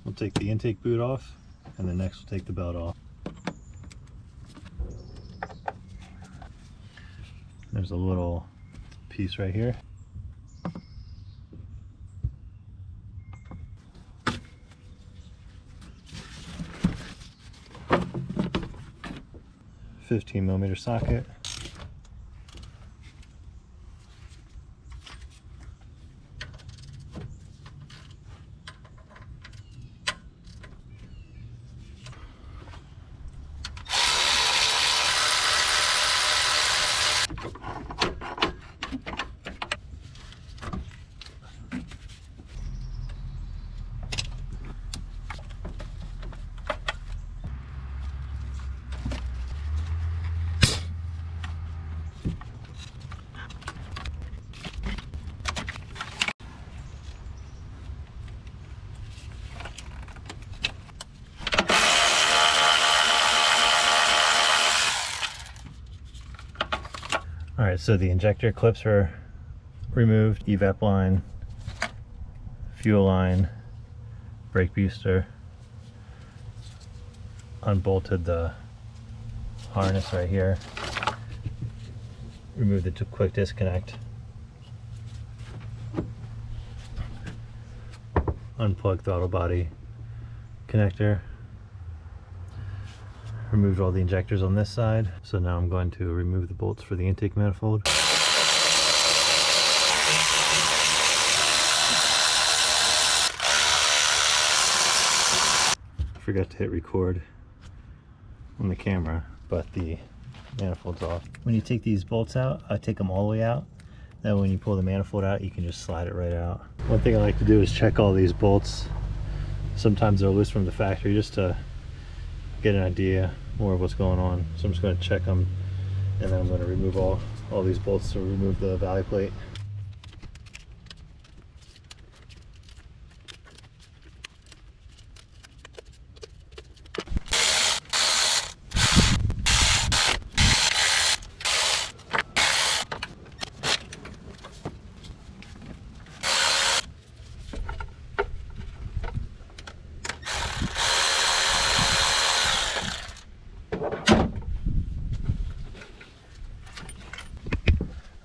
we'll take the intake boot off, and then next we'll take the belt off. There's a little piece right here. $15mm socket. Alright, so the injector clips are removed, evap line, fuel line, brake booster, unbolted the harness right here, removed the quick disconnect, unplugged throttle body connector, removed all the injectors on this side. So now I'm going to remove the bolts for the intake manifold. Forgot to hit record on the camera, but the manifold's off. When you take these bolts out, I take them all the way out. Then when you pull the manifold out, you can just slide it right out. One thing I like to do is check all these bolts. Sometimes they're loose from the factory, just to get an idea more of what's going on. So I'm just going to check them, and then I'm going to remove all these bolts to remove the valley plate.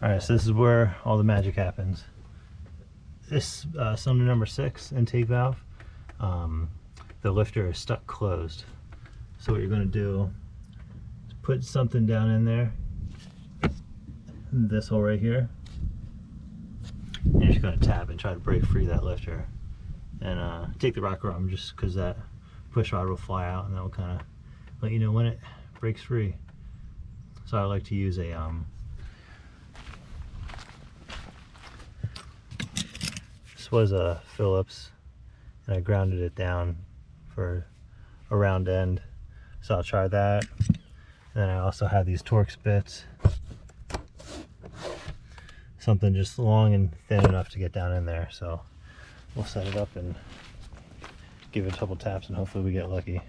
Alright, so this is where all the magic happens. This cylinder number 6 intake valve, the lifter is stuck closed. So what you're going to do is put something down in there, this hole right here, and you're just going to tap and try to break free that lifter. And take the rocker arm, just because that push rod will fly out, and that will kind of let you know when it breaks free. So I like to use a this was a Phillips, and I grounded it down for a round end, so I'll try that. And then I also have these Torx bits, something just long and thin enough to get down in there. So we'll set it up and give it a couple taps, and hopefully we get lucky.